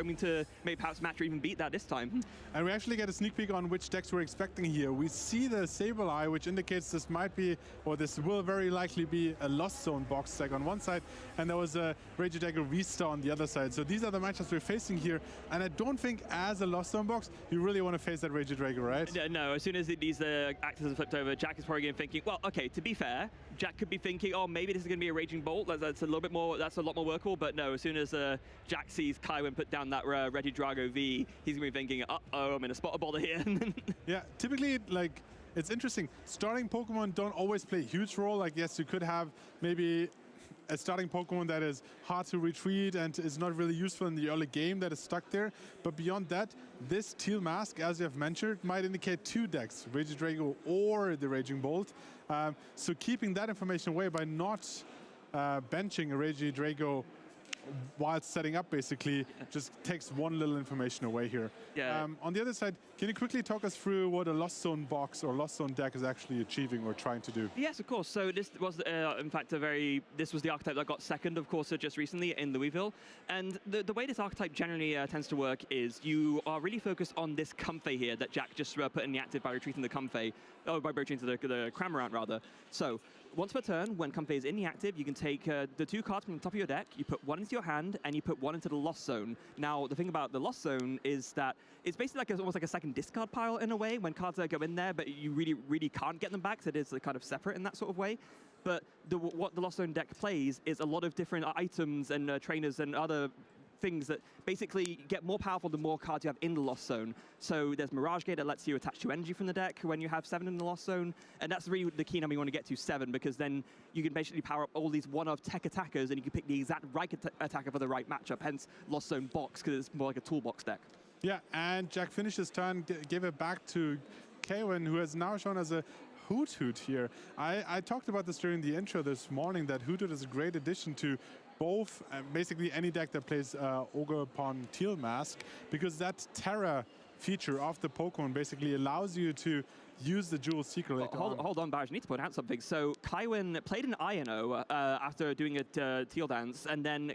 hoping to maybe perhaps match or even beat that this time. And we actually get a sneak peek on which decks we're expecting here. We see the Sableye, which indicates this might be, or this will very likely be a Lost Zone box deck on one side, and there was a Regidrago V-Star on the other side. So these are the matchups we're facing here, and I don't think as a Lost Zone box, you really want to face that Regidrago, right? No, as soon as these actors are flipped over, Jack is probably going to be thinking, well, okay, to be fair, Jack could be thinking, oh, maybe this is going to be a Raging Bolt. That's a little bit more, that's a lot more workable, but no, as soon as Jack sees Kaiwen put down that Regidrago V, he's going to be thinking, uh-oh, I'm in a spot of bother here. Yeah, typically, like, it's interesting. Starting Pokemon don't always play a huge role. Like, yes, you could have maybe a starting Pokemon that is hard to retreat and is not really useful in the early game that is stuck there. But beyond that, this Teal Mask, as you have mentioned, might indicate two decks, Regidrago or the Raging Bolt. So keeping that information away by not benching a Regidrago while setting up, basically, just takes one little information away here. Yeah. On the other side, can you quickly talk us through what a Lost Zone box or Lost Zone deck is actually achieving or trying to do? Yes, of course. So this was, in fact, this was the archetype that got second, of course, just recently in Louisville. And the way this archetype generally tends to work is you are really focused on this Comfey here that Jack just put in the active by retreating the Comfey, by retreating to the Cramorant, rather. So once per turn, when Comfey is in the active, you can take the two cards from the top of your deck, you put one into your hand, and you put one into the Lost Zone. Now, the thing about the Lost Zone is that it's basically like almost like a second discard pile in a way when cards go in there, but you really, really can't get them back, so it is kind of separate in that sort of way. But what the Lost Zone deck plays is a lot of different items and trainers and other things that basically get more powerful the more cards you have in the Lost Zone. So there's Mirage Gate that lets you attach 2 energy from the deck when you have 7 in the Lost Zone, and that's really the key number you want to get to, 7, because then you can basically power up all these one-of tech attackers and you can pick the exact right attacker for the right matchup, hence Lost Zone box, because it's more like a toolbox deck. Yeah, and Jack finished his turn, gave it back to Kaiwen, who has now shown as a Hoot Hoot here. I talked about this during the intro this morning, that Hoot Hoot is a great addition to both, basically any deck that plays Ogerpon Teal Mask, because that Terra feature of the Pokemon basically allows you to use the Jewel Secret later on. Hold on, Barge, I need to point out something. So Kaiwen played an INO after doing a Teal Dance, and then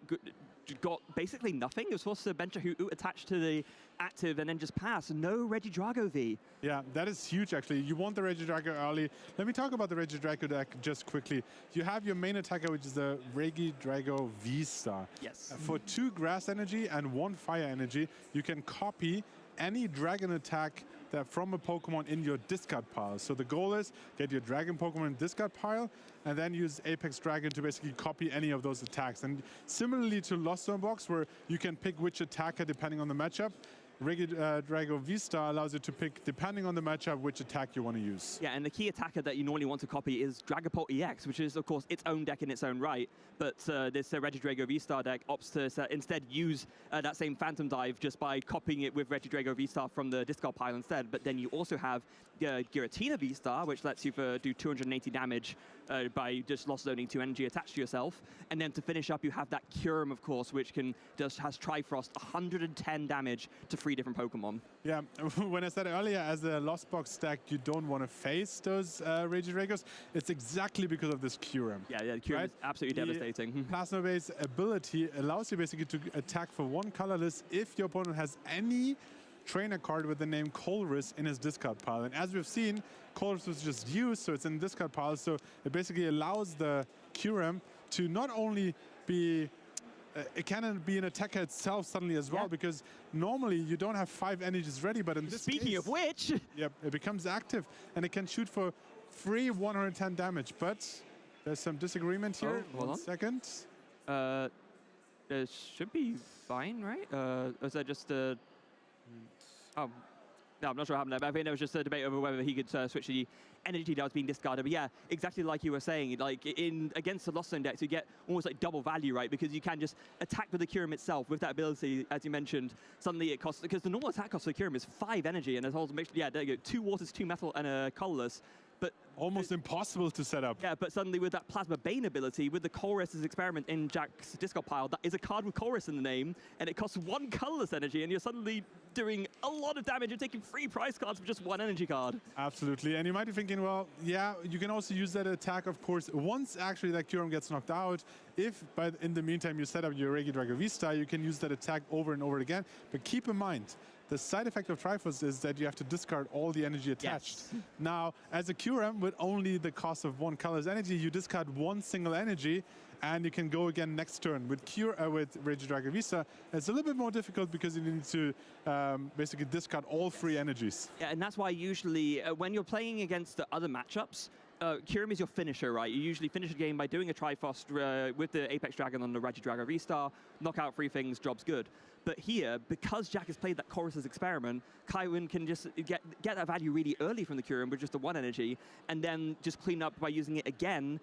got basically nothing. It was forced to bench a Hoot Hoot attached to the active and then just pass. No Regidrago V. Yeah, that is huge, actually. You want the Regidrago early. Let me talk about the Regidrago deck just quickly. You have your main attacker, which is the Regidrago V-Star. Yes. For 2 grass energy and 1 fire energy, you can copy any dragon attack that from a Pokemon in your discard pile. So the goal is get your dragon Pokemon in discard pile and then use Apex Dragon to basically copy any of those attacks. And similarly to Lost Zone box, where you can pick which attacker depending on the matchup, Regidrago V-Star allows you to pick, depending on the matchup, which attack you want to use. Yeah, and the key attacker that you normally want to copy is Dragapult EX, which is, of course, its own deck in its own right. But this Regidrago V-Star deck opts to instead use that same Phantom Dive just by copying it with Regidrago V-Star from the discard pile instead. But then you also have Giratina V-Star, which lets you do 280 damage by just Lost Zoning 2 energy attached to yourself. And then to finish up, you have that Kyurem, of course, which has Trifrost, 110 damage to 3 different Pokemon. Yeah, when I said earlier, as a Lost Box deck, you don't want to face those Regidragos, it's exactly because of this Kyurem. Yeah, the Kyurem is absolutely devastating. Plasma Base ability allows you basically to attack for 1 colorless if your opponent has any trainer card with the name Colress in his discard pile. And as we've seen, Colress was just used, so it's in the discard pile, so it basically allows the Kyurem to not only be it can be an attacker itself suddenly as well, because normally you don't have 5 energies ready, but in this Speaking of which, yep, it becomes active and it can shoot for free 110 damage. But there's some disagreement here. Hold on. Second. It should be fine, right? Was that just a... No, I'm not sure what happened there, but I think there was just a debate over whether he could switch the energy that was being discarded. But yeah, exactly like you were saying, like against the Lost Zone decks, you get almost like double value, right? Because you can just attack with the Kyurem itself with that ability, as you mentioned. Suddenly it costs, because the normal attack cost for the Kyurem is 5 energy, and there's also, yeah, there you go, 2 waters, 2 metal, and a colorless. But almost impossible to set up. Yeah, but suddenly with that Plasma Bane ability, with the Chorus's experiment in Jack's discard pile, that is a card with Chorus in the name, and it costs 1 colorless energy, and you're suddenly doing a lot of damage and taking 3 prize cards for just 1 energy card. Absolutely, and you might be thinking, well, yeah, you can also use that attack, of course, once actually that Kyurem gets knocked out. If, but in the meantime, you set up your Regidragovista, you can use that attack over and over again. But keep in mind, the side effect of Triforce is that you have to discard all the energy attached. Yes. Now, as a Kyurem, with only the cost of 1 colorless energy, you discard 1 single energy, and you can go again next turn. With Regidragovista, it's a little bit more difficult because you need to basically discard all 3 energies. Yeah, and that's why usually when you're playing against the other matchups, Kyurem is your finisher, right? You usually finish a game by doing a Triforce with the Apex Dragon on the Regidrago Restar, knock out 3 things, job's good. But here, because Jack has played that Chorus's experiment, Kaiwen can just get that value really early from the Kyurem with just a 1 energy, and then just clean up by using it again,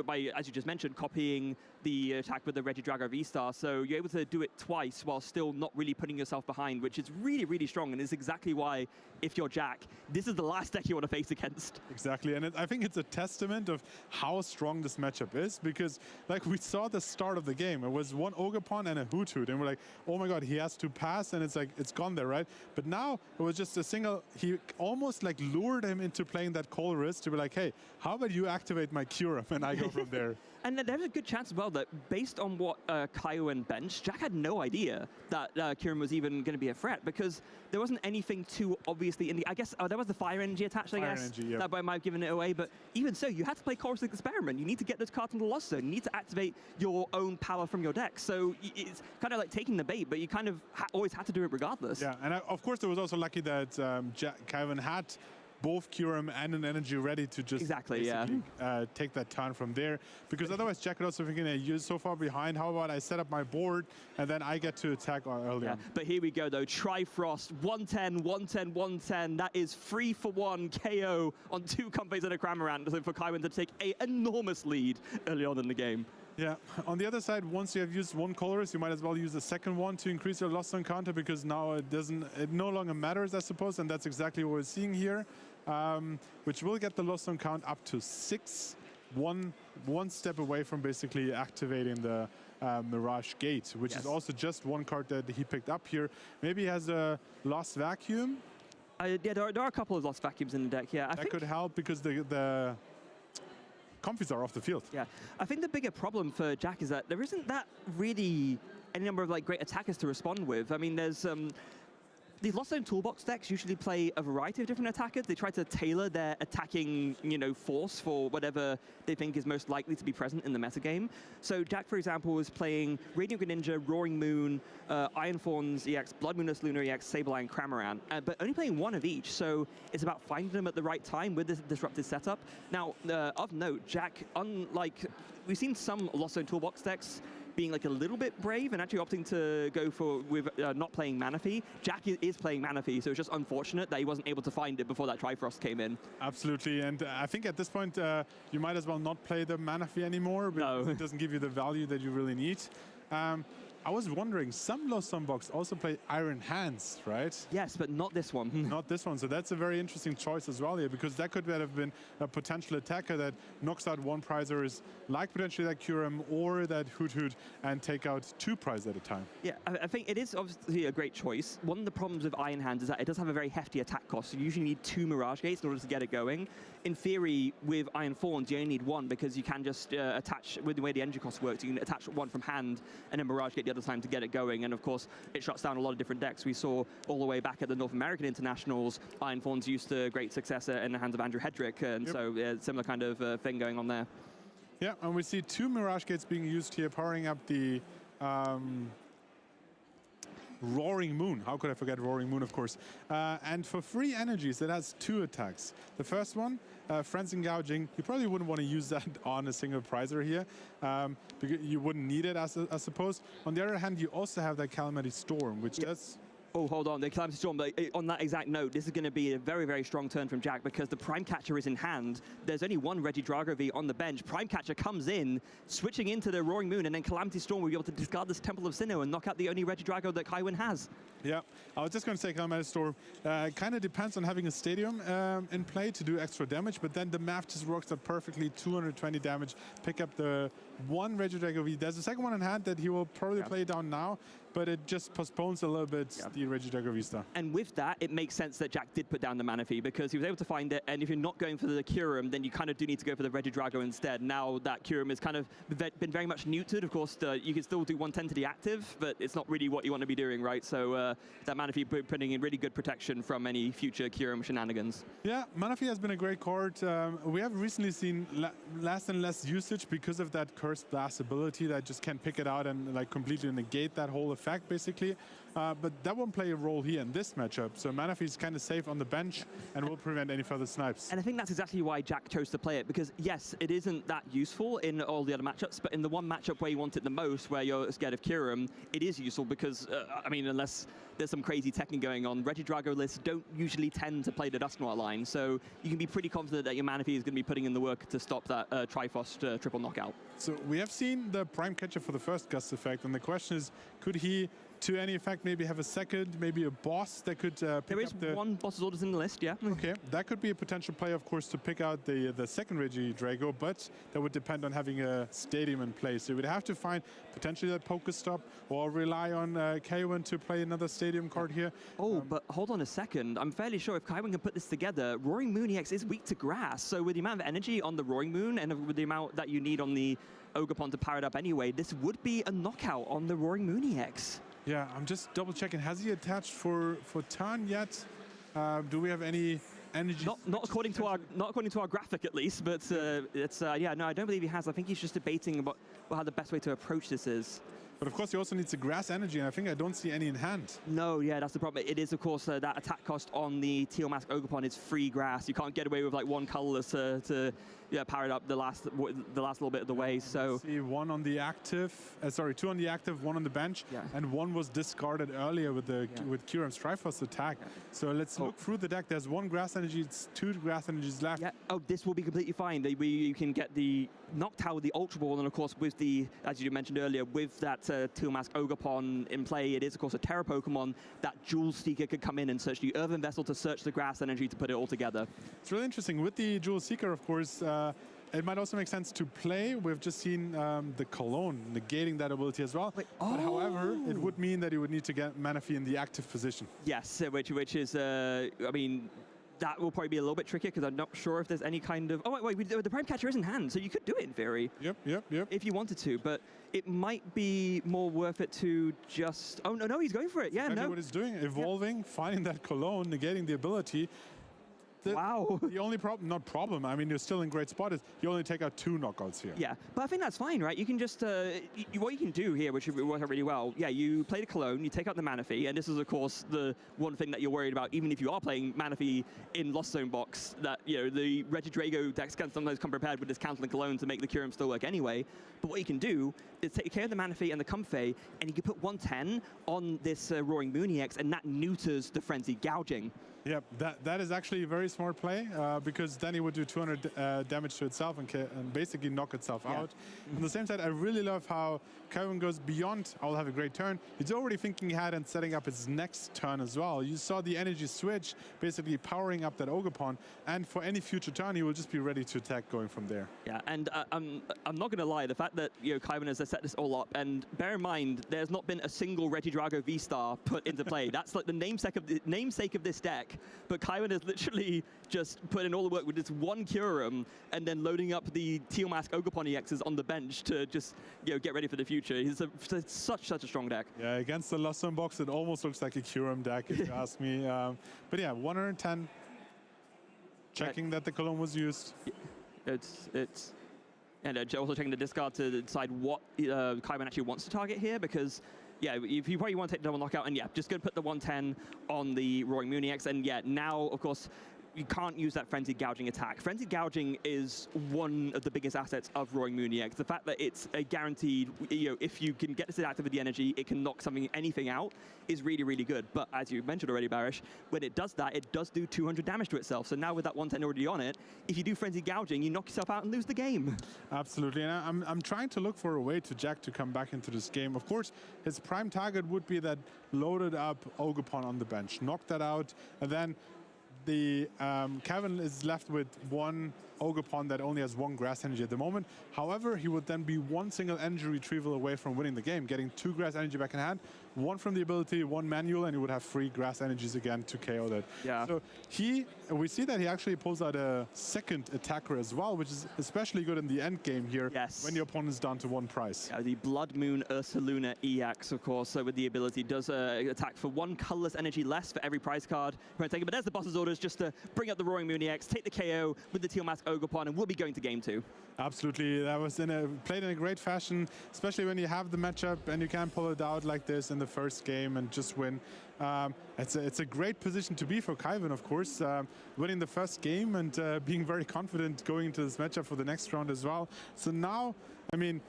by, as you just mentioned, copying the attack with the Regidrago V-Star. So you're able to do it twice while still not really putting yourself behind, which is really, really strong, and is exactly why, if you're Jack, this is the last deck you want to face against. Exactly, and I think it's a testament of how strong this matchup is, because like we saw at the start of the game, it was 1 Ogerpon and a Hoot, and we're like, oh my god, he has to pass, and it's like, it's gone there, right? But now, it was just a single, he almost like lured him into playing that Colress to be like, hey, how about you activate my Kyurem, and I go from there. And there's a good chance as well that based on what Kaiwen benched, Jack had no idea that Kyurem was even going to be a threat, because there wasn't anything too obviously in the, I guess, there was the Fire Energy attached, I guess. Energy, yep. That might have given it away, but even so, you had to play Chorus Experiment. You need to get those cards into the Lost Zone. You need to activate your own power from your deck. So it's kind of like taking the bait, but you kind of always had to do it regardless. Yeah, and of course, it was also lucky that Kaiwen had both Kyurem and an energy ready to just take that turn from there. Because otherwise, Jack could also thinking, hey, you're so far behind, how about I set up my board and then I get to attack early on. But here we go, though. Trifrost, 110, 110, 110. That is 3 for 1 KO on 2 Comfeys and a Cramorant for Kaiwen to take an enormous lead early on in the game. Yeah, on the other side, once you have used 1 Colorist, you might as well use the second one to increase your Lost Zone counter, because now it no longer matters, I suppose, and that's exactly what we're seeing here. Which will get the Lost Zone count up to 6, one step away from basically activating the Mirage Gate, which is also just 1 card that he picked up here. Maybe he has a Lost Vacuum. Yeah, there are a couple of Lost Vacuums in the deck, yeah. That could help, because the Comfies are off the field. Yeah, I think the bigger problem for Jack is that there isn't that really any number of like great attackers to respond with. I mean, there's these Lost Zone Toolbox decks usually play a variety of different attackers. They try to tailor their attacking, force for whatever they think is most likely to be present in the metagame. So Jack, for example, was playing Radiant Greninja, Roaring Moon, Iron Thorns EX, Blood Moonless Lunar EX, Sableye, and Cramorant, but only playing 1 of each. So it's about finding them at the right time with this disrupted setup. Now, of note, Jack, unlike, we've seen some Lost Zone Toolbox decks being like a little bit brave and actually opting to go with not playing Manaphy. Jack is playing Manaphy, so it's just unfortunate that he wasn't able to find it before that Trifrost came in. Absolutely, and I think at this point you might as well not play the Manaphy anymore, because it doesn't give you the value that you really need. I was wondering, some Lost Zone box also play Iron Hands, right? Yes, but not this one. Not this one, so that's a very interesting choice as well here, because that could have been a potential attacker that knocks out 1 prizers, like potentially that Kyurem or that Hoot, and take out 2 prizes at a time. Yeah, I think it is obviously a great choice. One of the problems with Iron Hands is that it does have a very hefty attack cost, so you usually need 2 Mirage Gates in order to get it going. In theory, with Iron Thorns, you only need 1, because you can just attach, with the way the energy cost works, you can attach 1 from hand and then Mirage Gate the other time to get it going. And of course, it shuts down a lot of different decks. We saw all the way back at the North American Internationals, Iron Thorns used to great success in the hands of Andrew Hedrick, and so similar kind of thing going on there. Yeah, and we see 2 Mirage Gates being used here, powering up the Roaring Moon. How could I forget Roaring Moon, of course. And for 3 energies, it has 2 attacks. The first one, Frenzy Gouging, you probably wouldn't want to use that on a single prizer here, because you wouldn't need it, I suppose. On the other hand, you also have that Calamity Storm, which does Oh, hold on, the Calamity Storm, but on that exact note, this is going to be a very, very strong turn from Jack because the Prime Catcher is in hand. There's only one Regidrago V on the bench. Prime Catcher comes in, switching into the Roaring Moon, and then Calamity Storm will be able to discard this Temple of Sinnoh and knock out the only Regidrago that Kaiwen has. Yeah, I was just going to say Calamity Storm kind of depends on having a Stadium in play to do extra damage, but then the math just works out perfectly, 220 damage, pick up the one Regidrago V. There's a second one in hand that he will probably play down now, but it just postpones a little bit the Regidrago V-Star. And with that, it makes sense that Jack did put down the Manaphy because he was able to find it, and if you're not going for the Kyurem, then you kind of do need to go for the Regidrago instead. Now that Kyurem has kind of been very much neutered. Of course, you can still do 110 to the active, but it's not really what you want to be doing, right? So that Manaphy putting in really good protection from any future Kyurem shenanigans. Yeah, Manaphy has been a great card. We have recently seen less and less usage because of that Cursed Blast ability that just can pick it out and like completely negate that whole effect, basically. But that won't play a role here in this matchup. So Manaphy is kind of safe on the bench and will prevent any further snipes. And I think that's exactly why Jack chose to play it, because yes, it isn't that useful in all the other matchups, but in the one matchup where you want it the most, where you're scared of Kyurem, it is useful because, I mean, unless there's some crazy teching going on, Regidrago lists don't usually tend to play the Dusknoir line, so you can be pretty confident that your Manaphy is going to be putting in the work to stop that Triforce triple knockout. So we have seen the Prime Catcher for the first Gust effect, and the question is, could he, to any effect, maybe have a second, maybe a boss that could pick up the... There is one boss's orders in the list, yeah. Okay, that could be a potential play, of course, to pick out the second Regidrago, but that would depend on having a Stadium in place. So we'd have to find potentially that Pokestop or rely on Kaiwen to play another Stadium card here. Oh, but hold on a second. I'm fairly sure if Kaiwen can put this together, Roaring Moon EX is weak to grass. So with the amount of energy on the Roaring Moon and with the amount that you need on the Ogerpon to power it up anyway, this would be a knockout on the Roaring Moon EX. Yeah, I'm just double checking. Has he attached for turn yet? Do we have any energy? Not according to our graphic at least, but yeah, no, I don't believe he has. I think he's just debating about how the best way to approach this is. But of course, he also needs a grass energy, and I think I don't see any in hand. No, yeah, that's the problem. It is, of course, that attack cost on the Teal Mask Ogerpon is free grass. You can't get away with like one colorless to power it up the last little bit of the way. So see one on the active, sorry, two on the active, one on the bench, and one was discarded earlier with the with Kyurem's Triforce attack. Yeah. So let's look through the deck. There's one grass energy, it's two grass energies left. Yeah. Oh, this will be completely fine. You can get the knocked out with the Ultra Ball, and of course with the, as you mentioned earlier, with that Teal Mask Ogerpon in play, it is of course a Terra Pokemon. That Jewel Seeker could come in and search the Earthen Vessel to search the grass energy to put it all together. It's really interesting with the Jewel Seeker, of course. It might also make sense to play. We've just seen the Cologne negating that ability as well. Wait, but however, it would mean that you would need to get Manaphy in the active position. Yes, which is, I mean, that will probably be a little bit trickier because I'm not sure if there's any kind of... Oh, wait, the Prime Catcher is in hand, so you could do it in theory. Yep. If you wanted to, but it might be more worth it to just... Oh, no, he's going for it. Yeah, exactly what he's doing, evolving, finding that Cologne, negating the ability. Wow. The only problem, I mean, you're still in great spot, is you only take out 2 knockouts here. Yeah, but I think that's fine, right? You can just, what you can do here, which will work out really well, yeah, you play the Cologne, you take out the Manaphy, and this is, of course, the one thing that you're worried about, even if you are playing Manaphy in Lost Zone box, that, the Regidrago decks can sometimes come prepared with this Counseling Cologne to make the Kyurem still work anyway. But what you can do is take care of the Manaphy and the Comfey, and you can put 110 on this Roaring Moon EX, and that neuters the Frenzy Gouging. Yep, that is actually a very smart play because then it would do 200 damage to itself and basically knock itself out. On the same side, I really love how Kaiwen goes beyond, I'll have a great turn. He's already thinking ahead and setting up his next turn as well. You saw the energy switch, basically powering up that Ogerpon, and for any future turn, he will just be ready to attack going from there. Yeah, and I'm not going to lie, the fact that Kaiwen has set this all up, and bear in mind, there's not been a single Regidrago V-Star put into play. That's like the namesake of this deck. But Kaiwen has literally just put in all the work with this one Kyurem and then loading up the Teal Mask Ogerpon EXs on the bench to just get ready for the future. He's such a strong deck. Yeah, against the Lost Zone box, it almost looks like a Kyurem deck, if you ask me. But yeah, 110. Checking that the Cologne was used. And also checking the discard to decide what Kaiwen actually wants to target here, because yeah, if you probably want to take the double knockout, and yeah, just going to put the 110 on the Roaring Moon EX, and yeah, now, of course, you can't use that frenzied gouging attack. Frenzied gouging is one of the biggest assets of Roaring Moon EX. The fact that it's a guaranteed, if you can get this active with the energy, it can knock anything out, is really, really good. But as you mentioned already, Barish, when it does that, it does do 200 damage to itself. So now with that 110 already on it, if you do frenzied gouging, you knock yourself out and lose the game. Absolutely, and I'm trying to look for a way to Jack to come back into this game. Of course, his prime target would be that loaded up Ogerpon on the bench. Knock that out, and then the Kaiwen is left with one Ogerpon that only has one grass energy at the moment. However, he would then be one single energy retrieval away from winning the game, getting 2 grass energy back in hand, 1 from the ability, 1 manual, and he would have 3 grass energies again to KO that. Yeah. So we see that he actually pulls out a second attacker as well, which is especially good in the end game here, yes, when your opponent is down to 1 price. Yeah, the Blood Moon Ursaluna EX, of course, so with the ability, does attack for 1 colorless energy less for every prize card. But there's the boss's orders just to bring up the Roaring Moon EX, take the KO with the Teal Mask Ogerpon, and we'll be going to game 2. Absolutely, that was played in a great fashion, especially when you have the matchup and you can pull it out like this in the first game and just win. It's a great position to be for Kaiwen, of course, winning the first game and being very confident going into this matchup for the next round as well. So now, I mean,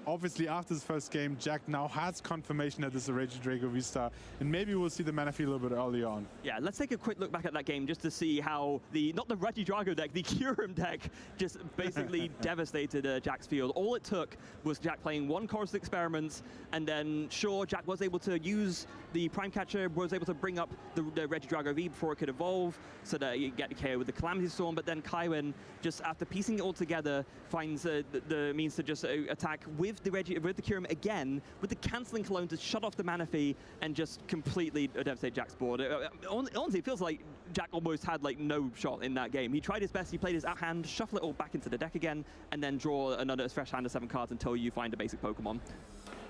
obviously after this first game, Jack now has confirmation that this is a Regidrago V-Star, and maybe we'll see the Manaphy a little bit earlier on. Yeah, let's take a quick look back at that game just to see how not the Regidrago deck, the Kyurem deck just basically devastated Jack's field. All it took was Jack playing 1 Chorus Experiments, and then sure, Jack was able to use the Prime Catcher, was able to bring up the Regidrago V before it could evolve, so that you get the KO with the Calamity Storm, but then Kaiwen, just after piecing it all together, finds the means to just attack with the Kyurem again, with the cancelling cologne to shut off the Manaphy and just completely devastate Jack's board. Honestly, it feels like Jack almost had like no shot in that game. He tried his best, he played his out hand, shuffle it all back into the deck again, and then draw another fresh hand of 7 cards until you find a basic Pokemon.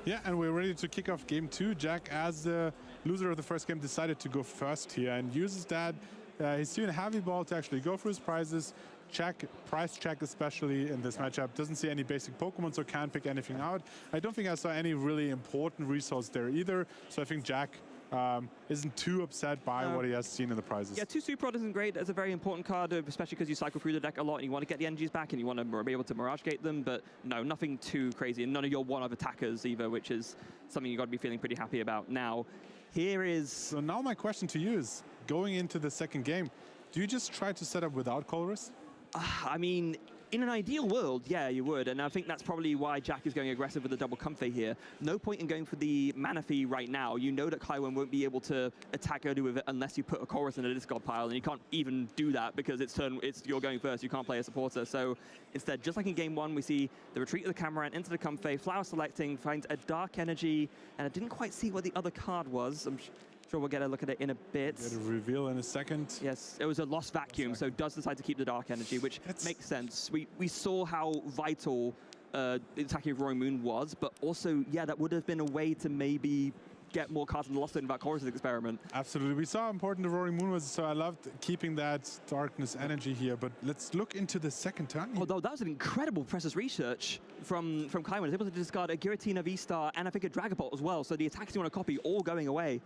Yeah, and we're ready to kick off game 2. Jack, as the loser of the first game, decided to go first here and uses that his Student Heavy Ball to actually go for his prizes. Price check especially in this matchup. Doesn't see any basic Pokemon, so can't pick anything out. I don't think I saw any really important resource there either, so I think Jack isn't too upset by what he has seen in the prizes. Yeah, 2 Super Rod isn't great. It's a very important card, especially because you cycle through the deck a lot and you want to get the energies back and you want to be able to Mirage Gate them, but no, nothing too crazy. And none of your one-of attackers either, which is something you've got to be feeling pretty happy about. Now, here is... So now my question to you is, going into the second game, do you just try to set up without Colress? I mean, in an ideal world, yeah, you would. And I think that's probably why Jack is going aggressive with the double Comfey here. No point in going for the Manaphy right now. You know that Kaiwen won't be able to attack early with it unless you put a Chorus in a discard pile, and you can't even do that because you're going first. You can't play a supporter. So instead, just like in game 1, we see the retreat of the Cameron into the Comfey, Flower selecting, finds a Dark Energy, and I didn't quite see what the other card was. I'm sure we'll get a look at it in a bit. Get a reveal in a second. Yes, it was a Lost Vacuum, so does decide to keep the Dark Energy, which makes sense. We saw how vital attacking Roaring Moon was, but also, yeah, that would have been a way to maybe get more cards in the Lost in that Chorus Experiment. Absolutely. We saw how important the Roaring Moon was, so I loved keeping that darkness energy here. But let's look into the second turn. Although that was an incredible Precious Research from Kaiwen. He was able to discard a Giratina V-Star and I think a Dragapult as well, so the attacks you want to copy all going away.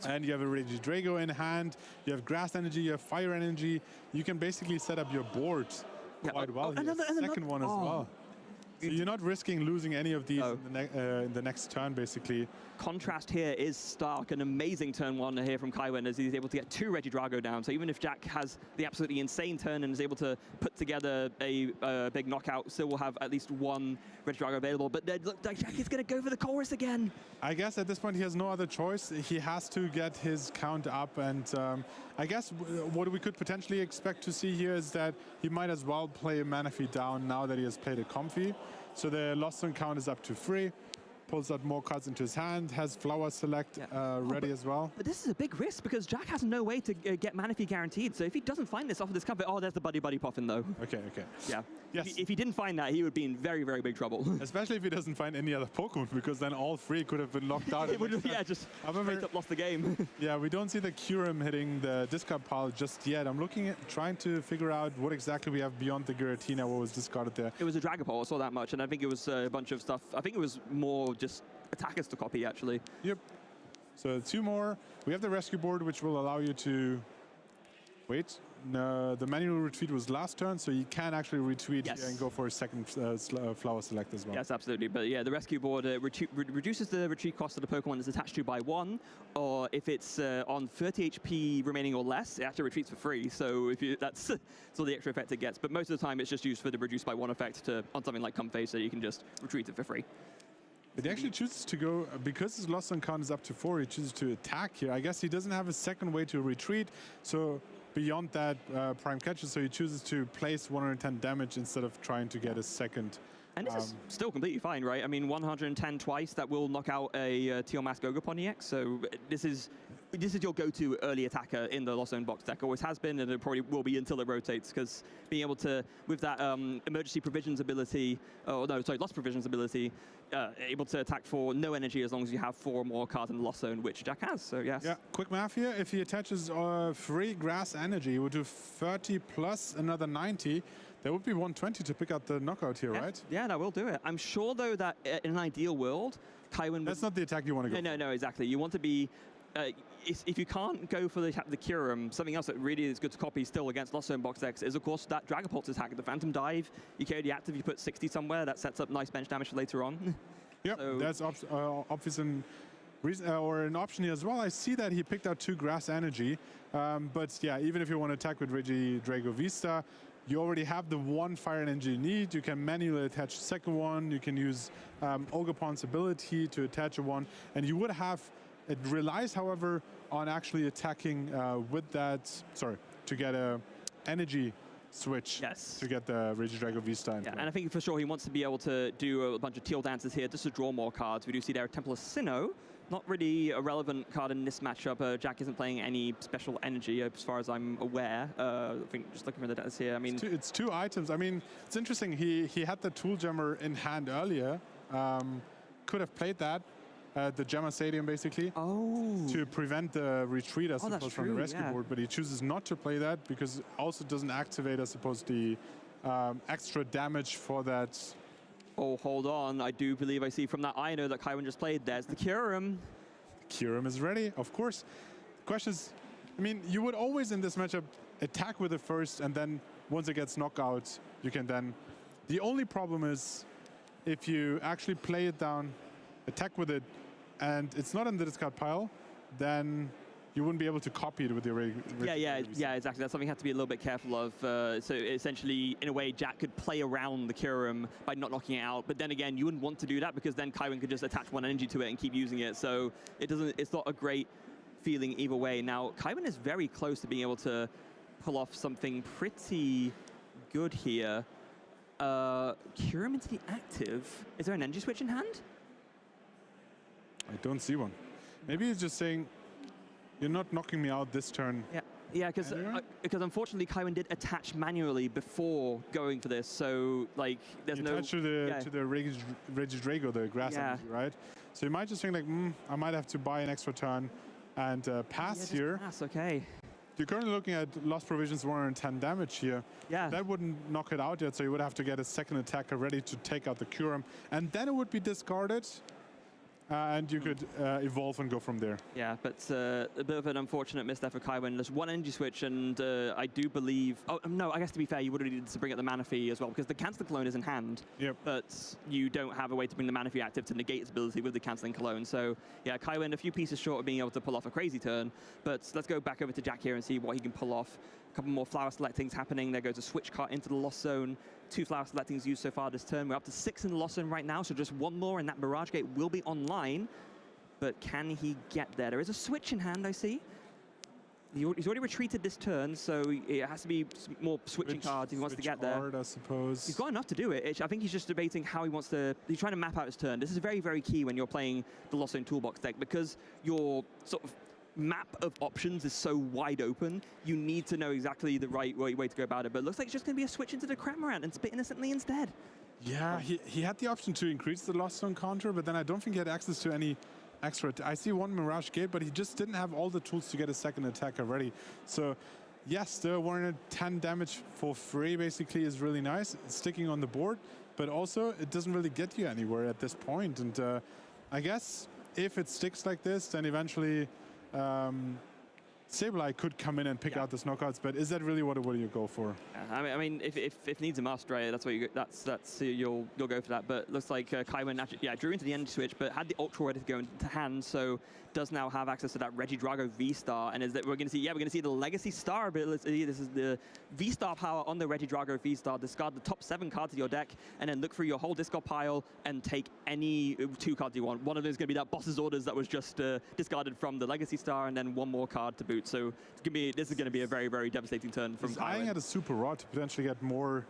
And you have a Regidrago in hand, you have Grass Energy, you have Fire Energy. You can basically set up your board quite well. Second one as well. So you're not risking losing any of these in the next turn, basically. Contrast here is stark. An amazing turn 1 here from Kaiwen as he's able to get 2 Regidrago down. So even if Jack has the absolutely insane turn and is able to put together a big knockout, still will have at least 1 Regidrago available. But look, Jack is going to go for the Chorus again. I guess at this point he has no other choice. He has to get his count up, and I guess what we could potentially expect to see here is that he might as well play a Manaphy down now that he has played a Comfey. So the Lost Zone count is up to 3. Pulls out more cards into his hand, has Flower Select ready as well. But this is a big risk because Jack has no way to get Manaphy guaranteed. So if he doesn't find this off of this Comfey, there's the Buddy Puffin though. Okay. Yeah. Yes. If he didn't find that, he would be in very, very big trouble. Especially if he doesn't find any other Pokemon, because then all 3 could have been locked out. It would have, just straight up lost the game. Yeah, we don't see the Kyurem hitting the discard pile just yet. I'm trying to figure out what exactly we have beyond the Giratina, what was discarded there. It was a Dragapult, I saw that much, and I think it was a bunch of stuff. I think it was more just attackers to copy, actually. Yep. So 2 more. We have the rescue board, which will allow you to... Wait, the manual retreat was last turn, so you can actually retreat Yes. here and go for a second flower select as well. Yes, absolutely. But yeah, the rescue board reduces the retreat cost of the Pokemon it's attached to by 1, or if it's on 30 HP remaining or less, it actually retreats for free. So if you, that's all the extra effect it gets. But most of the time, it's just used for the reduce by 1 effect on something like Comfey, so you can just retreat it for free. But he actually chooses to go, because his loss on count is up to 4, he chooses to attack here. I guess he doesn't have a second way to retreat, so beyond that prime catches, so he chooses to place 110 damage instead of trying to get a second. And this is still completely fine, right? I mean, 110 twice, that will knock out a Teal Mask Ogre EX, so this is your go-to early attacker in the Lost Zone box deck. Always has been, and it probably will be until it rotates, because being able to, with that emergency provisions ability, lost provisions ability, able to attack for no energy as long as you have 4 more cards in the Lost Zone, which Jack has, so yes. Yeah, quick math here. If he attaches free grass energy, he would do 30 plus another 90. There would be 120 to pick out the knockout here, right? Yeah, that will do it. I'm sure, though, that in an ideal world, Kaiwen... That's not the attack you want to go for. No, exactly. You want to be... if you can't go for the Kyurem, something else that really is good to copy still against Lost Zone box decks is, of course, that Dragapult attack. The Phantom Dive, you carry the active, you put 60 somewhere, that sets up nice bench damage for later on. Yep, so that's obvious and or an option here as well. I see that he picked out 2 grass energy, but yeah, even if you want to attack with Regidrago Vista, you already have the 1 fire energy you need. You can manually attach the second one. You can use Ogerpon's ability to attach a 1, and you would have. It relies, however, on actually attacking with that. Sorry, to get a energy switch. Yes. To get the Regidrago Vista in play. And I think for sure he wants to be able to do a bunch of teal dances here just to draw more cards. We do see there Temple of Sinnoh. Not really a relevant card in this matchup. Jack isn't playing any special energy, as far as I'm aware. I think just looking for the decks here. I mean, it's 2 items. I mean, it's interesting. He had the Tool Jammer in hand earlier. Could have played that. The Jammer Stadium, basically, to prevent the retreat, I suppose, from the rescue board. But he chooses not to play that because it also doesn't activate, I suppose, the extra damage for that. Oh, hold on. I do believe I see from that Ino that Kaiwen just played, there's the Kyurem. Kyurem is ready, of course. The question is, I mean, you would always in this matchup attack with it first, and then once it gets knocked out, you can then... The only problem is if you actually play it down, attack with it, and it's not in the discard pile, then you wouldn't be able to copy it with your yeah, exactly. That's something you have to be a little bit careful of. So essentially, in a way, Jack could play around the Kyurem by not knocking it out. But then again, you wouldn't want to do that because then Kaiwen could just attach 1 energy to it and keep using it. So it's not a great feeling either way. Now, Kaiwen is very close to being able to pull off something pretty good here. Kyurem into the active. Is there an energy switch in hand? I don't see one. Maybe he's just saying, you're not knocking me out this turn. Yeah, because unfortunately Kaiwen did attach manually before going for this, so like there's no... Attach to the Regidrago, the grass energy, right? So you might just think like, I might have to buy an extra turn and pass here. Pass, okay. You're currently looking at lost provisions 110 damage here. Yeah. That wouldn't knock it out yet, so you would have to get a second attacker ready to take out the Kyurem, and then it would be discarded. And you could evolve and go from there. Yeah, but a bit of an unfortunate miss there for Kaiwen. There's 1 energy switch, and I do believe... Oh, no, I guess to be fair, you would have needed to bring up the Mana Fee as well, because the Canceling Cologne is in hand. Yep. But you don't have a way to bring the Mana Fee active to negate its ability with the Canceling Cologne. So, yeah, Kaiwen a few pieces short of being able to pull off a crazy turn. But let's go back over to Jack here and see what he can pull off. A couple more flower selectings happening. There goes a switch card into the Lost Zone. 2 flower selectings used so far this turn. We're up to 6 in the Lost Zone right now, so just 1 more, and that Mirage Gate will be online. But can he get there? There is a switch in hand, I see. He's already retreated this turn, so it has to be more switching cards if he wants to get there. I suppose. He's got enough to do it. I think he's just debating how he wants to... He's trying to map out his turn. This is very, very key when you're playing the Lost Zone Toolbox deck, because your sort of map of options is so wide open, you need to know exactly the right way to go about it. But it looks like it's just going to be a switch into the Cramorant and spit innocently instead. Yeah, he had the option to increase the Lost Zone counter, but then I don't think he had access to any extra. I see 1 Mirage Gate, but he just didn't have all the tools to get a second attacker ready. So yes, the 110 damage for free basically is really nice. It's sticking on the board, but also it doesn't really get you anywhere at this point. And I guess if it sticks like this, then eventually Sableye could come in and pick Yeah. out those knockouts, but is that really what you go for? I mean, if needs a must, right? That's what you you'll go for that. But looks like Kaiwen actually, drew into the energy switch, but had the ultra ready to go into hand, so does now have access to that Regidrago V-Star, and is that we're going to see the Legacy Star ability. This is the V-Star power on the Regidrago V-Star. Discard the top 7 cards of your deck, and then look through your whole discard pile and take any 2 cards you want. One of them is going to be that Boss's Orders that was just discarded from the Legacy Star, and then 1 more card to boot. So this is going to be a very, very devastating turn from Kaiwen. Eyeing at a Super Rod to potentially get more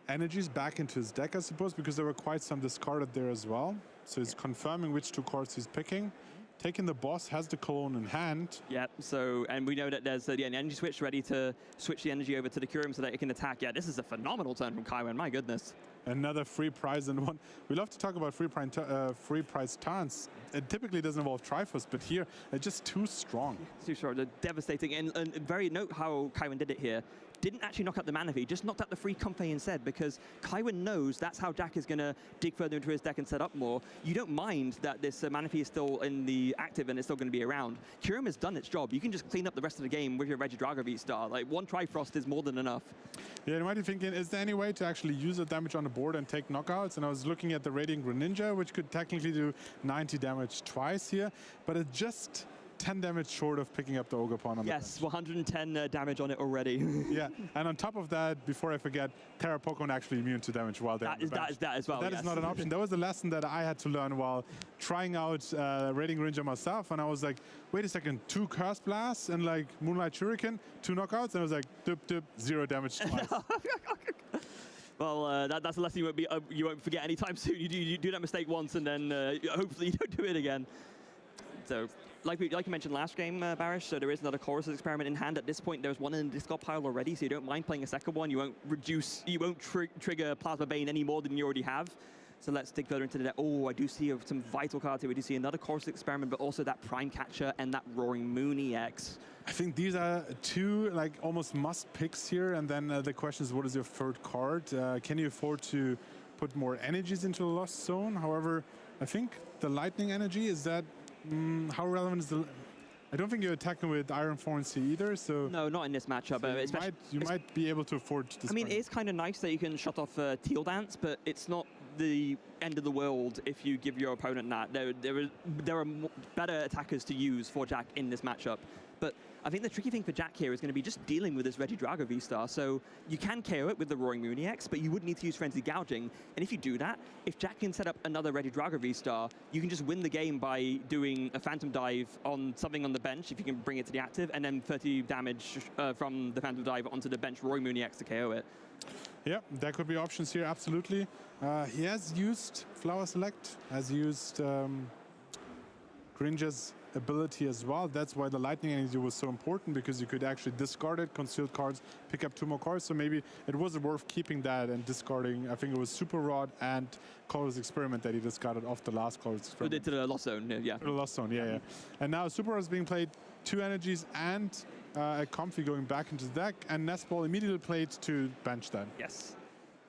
energies back into his deck, I suppose, because there were quite some discarded there as well. So he's confirming which 2 cards he's picking. Taking the boss, has the Cologne in hand. Yeah, so, and we know that there's an energy switch ready to switch the energy over to the Kyurem so that it can attack. Yeah, this is a phenomenal turn from Kaiwen, my goodness. Another free prize and one. We love to talk about free prize turns. It typically doesn't involve Triforce, but here it's just too strong. Too strong, they're devastating. And very note how Kaiwen did it here. Didn't actually knock out the Manaphy, just knocked out the free Comfey instead, because Kaiwen knows that's how Jack is going to dig further into his deck and set up more. You don't mind that this Manaphy is still in the active and it's still going to be around. Kyurem has done its job. You can just clean up the rest of the game with your Regidrago V-Star. Like, 1 Trifrost is more than enough. Yeah, you might be thinking, is there any way to actually use the damage on the board and take knockouts? And I was looking at the Radiant Greninja, which could technically do 90 damage twice here, but it's just 10 damage short of picking up the Ogerpon on the bench. Yes, 110 damage on it already. Yeah, and on top of that, before I forget, Terra Pokemon actually immune to damage while they're on the bench. That as well, That is not an option. That was a lesson that I had to learn while trying out Radiant Greninja myself, and I was like, wait a second, 2 Curse Blasts and like Moonlight Shuriken, 2 knockouts, and I was like, dip, dip, 0 damage twice. Well, that's a lesson you won't forget anytime soon. You do that mistake once, and then hopefully you don't do it again. So, like you mentioned last game, Barish, so there is another Chorus experiment in hand. At this point, there's one in the discard pile already, so you don't mind playing a second one. You won't trigger Plasma Bane any more than you already have. So let's dig further into that. Oh, I do see some vital cards here. We do see another Chorus experiment, but also that Prime Catcher and that Roaring Moon EX. I think these are 2 like almost must picks here, and then the question is, what is your 3rd card? Can you afford to put more energies into the Lost Zone? However, I think the Lightning Energy, is that how relevant is the... I don't think you're attacking with Iron Force either, so... No, not in this matchup. So you might be able to afford to... I mean, it is kind of nice that you can shut off Teal Dance, but it's not the end of the world if you give your opponent that. There are better attackers to use for Jack in this matchup. But I think the tricky thing for Jack here is going to be just dealing with this Regidrago V-Star. So you can KO it with the Roaring Moon EX, but you would need to use Frenzy Gouging. And if you do that, if Jack can set up another Regidrago V-Star, you can just win the game by doing a Phantom Dive on something on the bench, if you can bring it to the active, and then 30 damage from the Phantom Dive onto the bench Roaring Moon EX to KO it. Yeah, there could be options here, absolutely. He has used Flower Select, has used Greninja's ability as well. That's why the Lightning Energy was so important, because you could actually discard it, concealed cards, pick up 2 more cards. So maybe it was worth keeping that and discarding. I think it was Super Rod and Color's Experiment that he discarded off the last Color's Experiment. Did to the Lost Zone, yeah. To the Lost Zone, yeah. And now Super Rod is being played, 2 energies and a Comfey going back into the deck, and Nestball immediately played to bench that. Yes.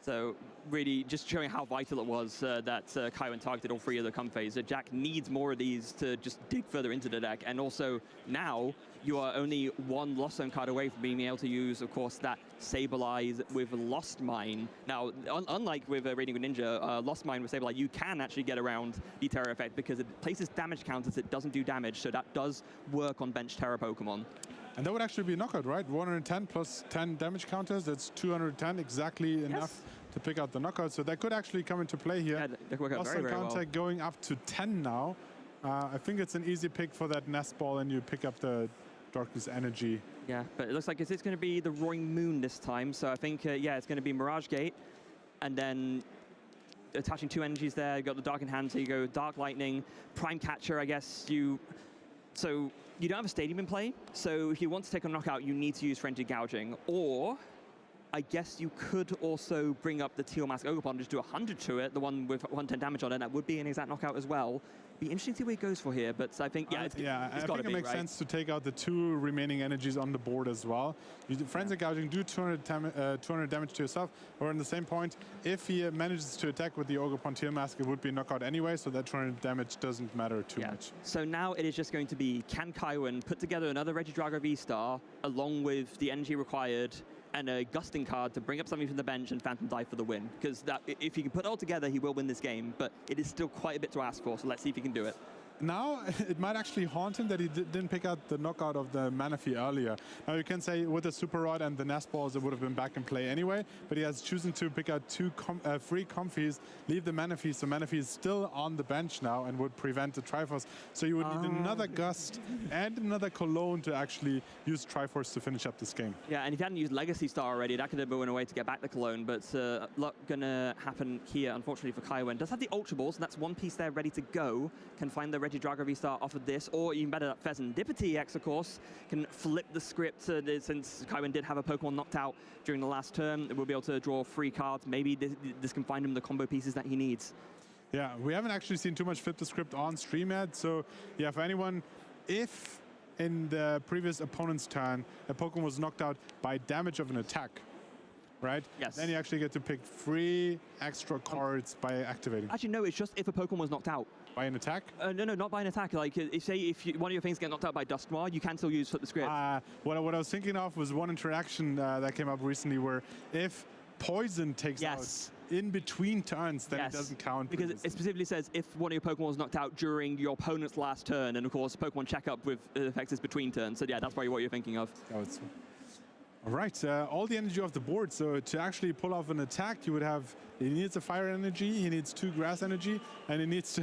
So really just showing how vital it was that Kaiwen targeted all 3 of the Comfeys. Jack needs more of these to just dig further into the deck. And also now you are only 1 Lost Zone card away from being able to use, of course, that Sableye with Lost Mine. Now, unlike with Radiant Greninja, Lost Mine with Sableye, you can actually get around the Terra effect because it places damage counters, it doesn't do damage, so that does work on bench Terra Pokemon. And that would actually be a knockout, right? 110 plus 10 damage counters, that's 210, exactly enough to pick out the knockout. So that could actually come into play here. Yeah, that work out very, very well. Contact going up to 10 now. I think it's an easy pick for that Nest Ball, and you pick up the Darkness Energy. Yeah, but it looks like it's going to be the Roaring Moon this time. So I think, yeah, it's going to be Mirage Gate. And then attaching 2 energies there. You've got the Dark in hand, so you go Dark Lightning, Prime Catcher, I guess. So you don't have a Stadium in play, so if you want to take a knockout, you need to use Frenzy Gouging. Or I guess you could also bring up the Teal Mask Ogerpon and just do 100 to it, the one with 110 damage on it. That would be an exact knockout as well. Be interesting to see where he goes for here, but I think, yeah, it's I gotta think it makes right? sense to take out the 2 remaining energies on the board as well. You do Frenzy Gouging, do 200 damage to yourself, or in the same point, if he manages to attack with the Ogerpon Teal Mask, it would be a knockout anyway, so that 200 damage doesn't matter too much. So now it is just going to be, can Kaiwen put together another Regidrago V-Star along with the energy required and a Gusting card to bring up something from the bench and Phantom Dive for the win? Because if he can put it all together, he will win this game, but it is still quite a bit to ask for, so let's see if he can do it. Now, it might actually haunt him that he didn't pick out the knockout of the Manaphy earlier. Now, you can say with the Super Rod and the Nest Balls, it would have been back in play anyway, but he has chosen to pick out 2 free Comfies, leave the Manaphy, so Manaphy is still on the bench now and would prevent the Triforce. So you would need another Gust and another Cologne to actually use Triforce to finish up this game. Yeah, and if he hadn't used Legacy Star already, that could have been a way to get back the Cologne, but not gonna happen here, unfortunately, for Kaiwen. Does have the Ultra Balls, and that's one piece there ready to go. Can find the Regidrago V-Star off of this, or even better, that Pheasantipity X, of course, can flip the script since Kaiwen did have a Pokemon knocked out during the last turn. We'll be able to draw 3 cards. Maybe this can find him the combo pieces that he needs. Yeah, we haven't actually seen too much flip the script on stream yet, so yeah, for anyone, if in the previous opponent's turn, a Pokemon was knocked out by damage of an attack, right? Yes. Then you actually get to pick 3 extra cards by activating. Actually, no, it's just if a Pokemon was knocked out. By an attack? No, not by an attack. Like, if one of your things get knocked out by Dusknoir, you can still use Flip the Script. What I was thinking of was one interaction that came up recently where if Poison takes out in between turns, then it doesn't count. Because it specifically says if one of your Pokemon was knocked out during your opponent's last turn, and of course, Pokemon Checkup with effects is between turns. So yeah, that's probably what you're thinking of. All right, all the energy off the board. So to actually pull off an attack, you would have, he needs a fire energy, he needs 2 grass energy, and he needs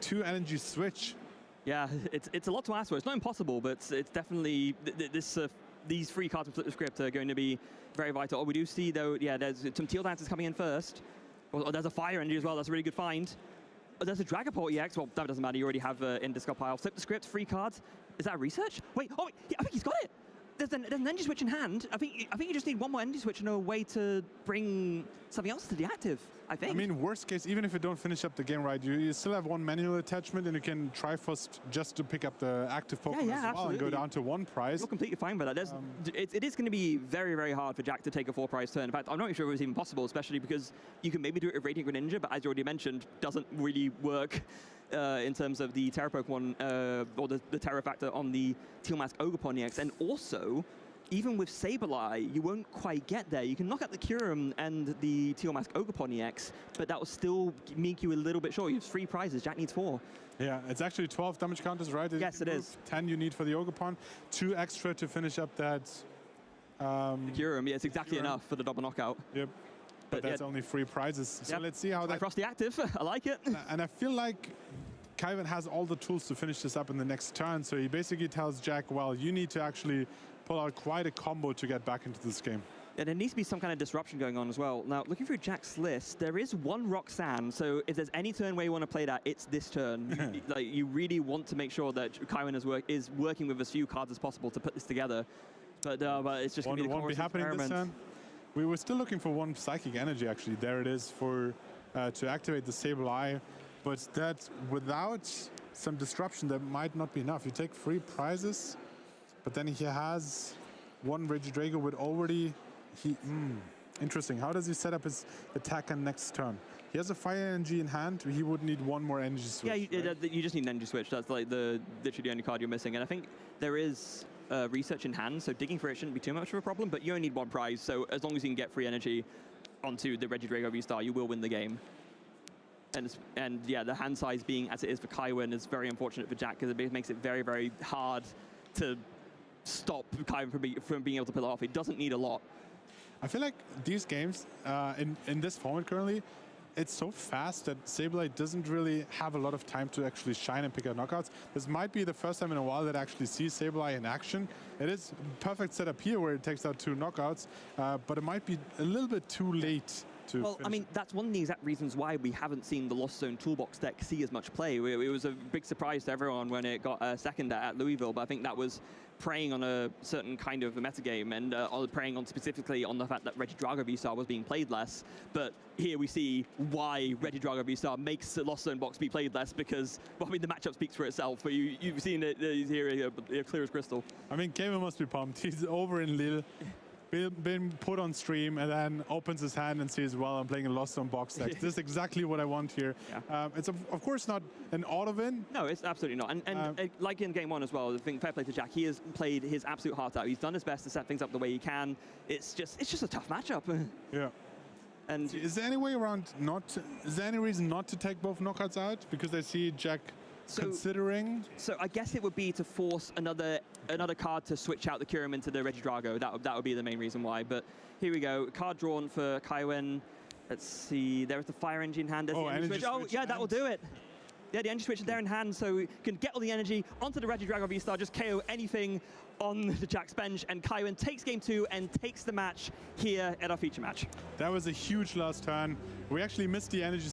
2 energy switch. Yeah, it's a lot to ask for. It's not impossible, but it's definitely, these 3 cards with Flip the Script are going to be very vital. Oh, we do see, though, yeah, there's some Teal Dances coming in first. Oh, there's a fire energy as well. That's a really good find. Oh, there's a Dragapult EX. Well, that doesn't matter. You already have in discard pile. Flip the Script, 3 cards. Is that a research? Wait, oh, yeah, I think he's got it. There's an energy switch in hand. I think you just need 1 more energy switch and a way to bring something else to the active, I think. I mean, worst case, even if you don't finish up the game right, you still have 1 manual attachment, and you can try first just to pick up the active Pokemon as well and go down to 1 prize. You're completely fine with that. It is going to be very, very hard for Jack to take a 4 prize turn. In fact, I'm not even sure if it's even possible, especially because you can maybe do it with Radiant Greninja, but as you already mentioned, doesn't really work. In terms of the Terra Pokemon, or the Terra factor on the Teal Mask Ogerpon EX, and also, even with Sableye, you won't quite get there. You can knock out the Kyurem and the Teal Mask Ogerpon EX, but that will still make you a little bit short. You have 3 prizes, Jack needs 4. Yeah, it's actually 12 damage counters, right? Yes, it is. 10 you need for the Ogerpon, 2 extra to finish up that... the Kyurem, yeah, it's exactly enough for the double knockout. Yep. But that's only 3 prizes. So let's see how that... Across the active, I like it. And I feel like Kaiwen has all the tools to finish this up in the next turn, so he basically tells Jack, well, you need to actually pull out quite a combo to get back into this game. Yeah, there needs to be some kind of disruption going on as well. Now, looking through Jack's list, there is 1 Roxanne, so if there's any turn where you want to play that, it's this turn. You really want to make sure that Kaiwen is working with as few cards as possible to put this together. But it's just going to be the won't be happening experiment. This turn. We were still looking for 1 Psychic Energy, actually. There it is for to activate the Sableye. But that, without some disruption, that might not be enough. You take 3 prizes, but then he has 1 Regidrago with already... interesting. How does he set up his attack on next turn? He has a fire energy in hand. He would need 1 more energy switch. Yeah, you just need an energy switch. That's like literally the only card you're missing. And I think there is research in hand, so digging for it shouldn't be too much of a problem, but you only need 1 prize. So as long as you can get free energy onto the Regidrago V-Star, you will win the game. And yeah, the hand size being as it is for Kaiwen is very unfortunate for Jack, because it makes it very, very hard to stop Kaiwen from being able to pull it off. It doesn't need a lot. I feel like these games, in this format currently, it's so fast that Sableye doesn't really have a lot of time to actually shine and pick out knockouts. This might be the first time in a while that I actually see Sableye in action. It is a perfect setup here where it takes out 2 knockouts, but it might be a little bit too late to Well, I finish mean, that's one of the exact reasons why we haven't seen the Lost Zone Toolbox deck see as much play. It was a big surprise to everyone when it got second at Louisville, but I think that was preying on a certain kind of a metagame and preying on specifically on the fact that Regidrago V-Star was being played less. But here we see why Regidrago V-Star makes the Lost Zone box be played less because, well, I mean, the matchup speaks for itself, but you've seen it here, clear as crystal. I mean, Kaiwen must be pumped. He's over in Lille, been put on stream, and then opens his hand and sees, well, I'm playing a Lost Zone box deck. This is exactly what I want here. Yeah. It's, of course, not an auto win. No, it's absolutely not. And like in game one as well, I think fair play to Jack. He has played his absolute heart out. He's done his best to set things up the way he can. It's just a tough matchup. Yeah. And is there any way around is there any reason not to take both knockouts out? Because I see Jack considering. So I guess it would be to force another card to switch out the Kyurem into the Regidrago. That would be the main reason why. But here we go. Card drawn for Kaiwen. Let's see. There is the Fire Energy in hand. Energy switch. Yeah, that will do it. Yeah, the energy switch is there in hand, so we can get all the energy onto the Regidrago V-Star, just KO anything on the Jack's bench, and Kaiwen takes game 2 and takes the match here at our feature match. That was a huge last turn. We actually missed the energy